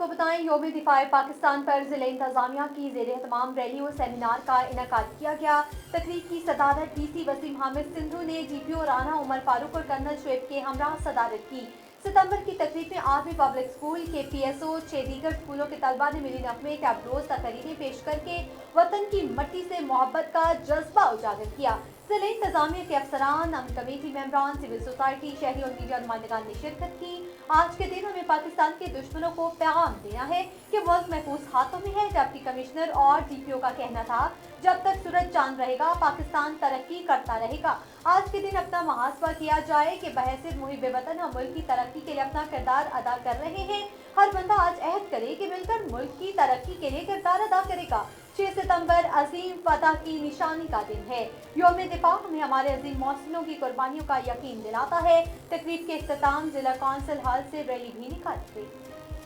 बताएं, योम दिफाए पाकिस्तान पर ज़िले इंतजामिया की ज़ेर एहतमाम रैली और सेमिनार का इनेकाद किया गया। तकरीब की सदारत डीसी वसीम हामिद सिंधु ने GPO राना उमर फारूक और कर्नल शुएब के हमरा सदारत की। सितंबर की तकरीब में 8वीं पब्लिक स्कूल के PSO 6 दीगर स्कूलों के तलबा ने मिली नगमे टैबलोज तकरीरें पेश करके वतन की मट्टी से मोहब्बत का जज्बा उजागर किया। ज़िले इंतजामिया के अफसरान, अमन कमेटी मेंबरान, सिविल सोसाइटी, शहरी और मीडिया नुमाइंदगान ने शिरकत की। आज के दिन हमें पाकिस्तान के दुश्मनों को पैगाम देना है कि मुल्क महफूज हाथों में है। डिप्टी कमिश्नर और DPO का कहना था, जब तक सूरज चांद रहेगा पाकिस्तान तरक्की करता रहेगा। आज के दिन अपना मुहासबा किया जाए कि बहैसियत मुहिब वतन हम मुल्क की तरक्की के लिए अपना किरदार अदा कर रहे हैं। हर बंदा आज अहद करे कि मिलकर मुल्क की तरक्की के लिए किरदार अदा करेगा। 6 सितंबर अजीम फतह की निशानी का दिन है। योम दिफा हमें हमारे अजीम मौसलों की कुर्बानियों का यकीन दिलाता है। तकरीब के इख्तिताम जिला कौंसिल हाल से रैली भी निकाली गई।